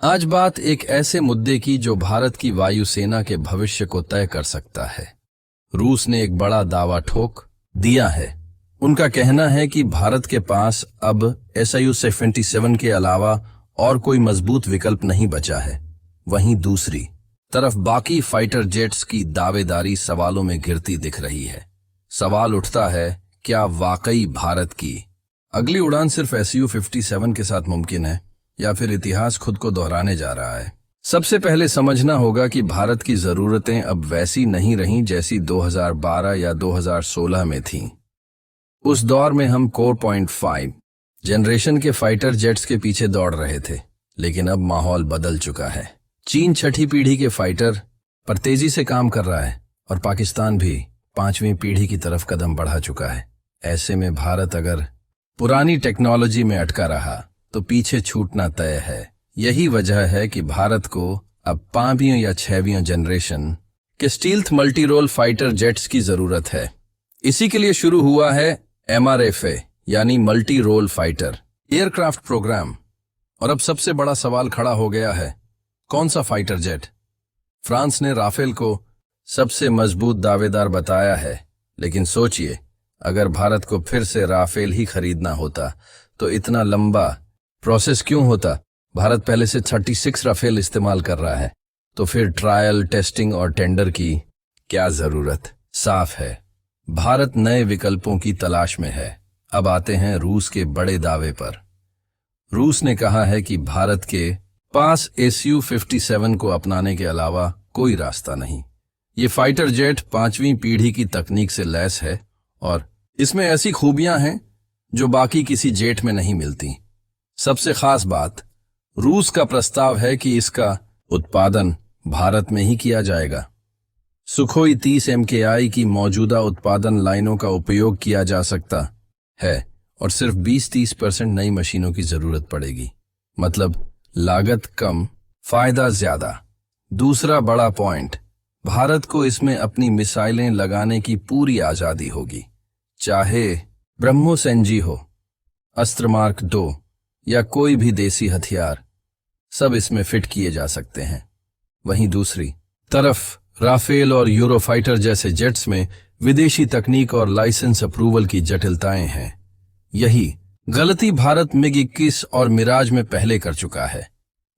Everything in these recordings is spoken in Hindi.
आज बात एक ऐसे मुद्दे की जो भारत की वायुसेना के भविष्य को तय कर सकता है। रूस ने एक बड़ा दावा ठोक दिया है। उनका कहना है कि भारत के पास अब Su-57 के अलावा और कोई मजबूत विकल्प नहीं बचा है। वहीं दूसरी तरफ बाकी फाइटर जेट्स की दावेदारी सवालों में घिरती दिख रही है। सवाल उठता है, क्या वाकई भारत की अगली उड़ान सिर्फ Su-57 के साथ मुमकिन है या फिर इतिहास खुद को दोहराने जा रहा है? सबसे पहले समझना होगा कि भारत की जरूरतें अब वैसी नहीं रहीं जैसी 2012 या 2016 में थीं। उस दौर में हम कोर 5 जनरेशन के फाइटर जेट्स के पीछे दौड़ रहे थे, लेकिन अब माहौल बदल चुका है। चीन छठी पीढ़ी के फाइटर पर तेजी से काम कर रहा है और पाकिस्तान भी 5वीं पीढ़ी की तरफ कदम बढ़ा चुका है। ऐसे में भारत अगर पुरानी टेक्नोलॉजी में अटका रहा तो पीछे छूटना तय है। यही वजह है कि भारत को अब 5वीं या 6वीं जनरेशन के stealth multi role fighter jets की जरूरत है। इसी के लिए शुरू हुआ है MRFA यानी multi role fighter aircraft programme. और अब सबसे बड़ा सवाल खड़ा हो गया है, कौन सा फाइटर जेट? फ्रांस ने राफेल को सबसे मजबूत दावेदार बताया है, लेकिन सोचिए, अगर भारत को फिर से राफेल ही खरीदना होता तो इतना लंबा प्रोसेस क्यों होता? भारत पहले से 36 राफेल इस्तेमाल कर रहा है, तो फिर ट्रायल, टेस्टिंग और टेंडर की क्या जरूरत? साफ है, भारत नए विकल्पों की तलाश में है। अब आते हैं रूस के बड़े दावे पर। रूस ने कहा है कि भारत के पास Su-57 को अपनाने के अलावा कोई रास्ता नहीं। ये फाइटर जेट 5वीं पीढ़ी की तकनीक से लैस है और इसमें ऐसी खूबियां हैं जो बाकी किसी जेट में नहीं मिलती। सबसे खास बात, रूस का प्रस्ताव है कि इसका उत्पादन भारत में ही किया जाएगा। सुखोई 30 MKI की मौजूदा उत्पादन लाइनों का उपयोग किया जा सकता है और सिर्फ 20-30% नई मशीनों की जरूरत पड़ेगी। मतलब लागत कम, फायदा ज्यादा। दूसरा बड़ा पॉइंट, भारत को इसमें अपनी मिसाइलें लगाने की पूरी आजादी होगी। चाहे ब्रह्मोस NG हो, अस्त्र मार्क 2 या कोई भी देसी हथियार, सब इसमें फिट किए जा सकते हैं। वहीं दूसरी तरफ राफेल और यूरोफाइटर जैसे जेट्स में विदेशी तकनीक और लाइसेंस अप्रूवल की जटिलताएं हैं। यही गलती भारत MiG-21 और मिराज में पहले कर चुका है,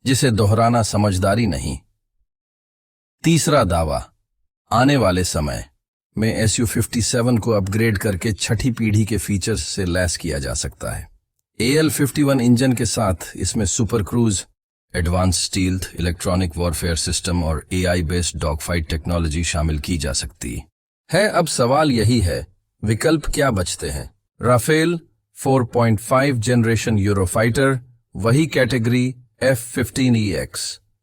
जिसे दोहराना समझदारी नहीं। तीसरा दावा, आने वाले समय में Su-57 को अपग्रेड करके छठी पीढ़ी के फीचर्स से लैस किया जा सकता है। AL-51 इंजन के साथ इसमें super cruise, advance stealth, electronic warfare system और AI based dog fight technology शामिल की जा सकती है। अब सवाल यही है, विकल्प क्या बचते हैं? राफेल 4.5 जनरेशन यूरोफाइटर, वही कैटेगरी F-15EX,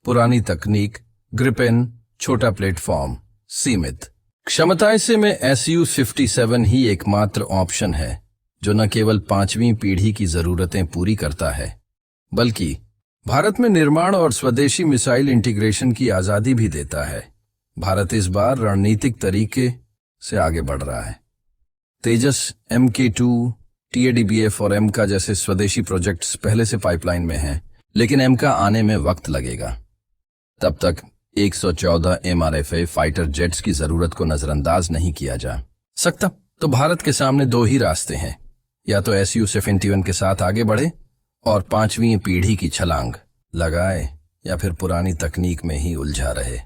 पुरानी तकनीक, ग्रिपेन, छोटा प्लेटफॉर्म, सीमित क्षमताएं से में Su-57 ही एकमात्र ऑप्शन है जो न केवल 5वीं पीढ़ी की जरूरतें पूरी करता है, बल्कि भारत में निर्माण और स्वदेशी मिसाइल इंटीग्रेशन की आजादी भी देता है। भारत इस बार रणनीतिक तरीके से आगे बढ़ रहा है। तेजस, Mk2, TADBF और MK जैसे स्वदेशी प्रोजेक्ट्स पहले से पाइपलाइन में हैं, लेकिन MK आने में वक्त लगेगा। तब तक 114 MRFA फाइटर जेट्स की जरूरत को नजरअंदाज नहीं किया जा सकता। तो भारत के सामने दो ही रास्ते हैं, या तो Su-57 के साथ आगे बढ़े और 5वीं पीढ़ी की छलांग लगाए, या फिर पुरानी तकनीक में ही उलझा रहे।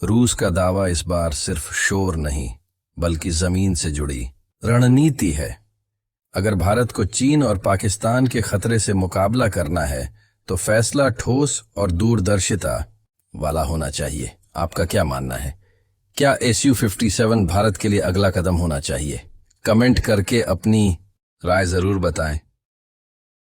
रूस का दावा इस बार सिर्फ शोर नहीं, बल्कि जमीन से जुड़ी रणनीति है। अगर भारत को चीन और पाकिस्तान के खतरे से मुकाबला करना है तो फैसला ठोस और दूरदर्शिता वाला होना चाहिए। आपका क्या मानना है? क्या Su-57 भारत के लिए अगला कदम होना चाहिए? कमेंट करके अपनी राय जरूर बताएं।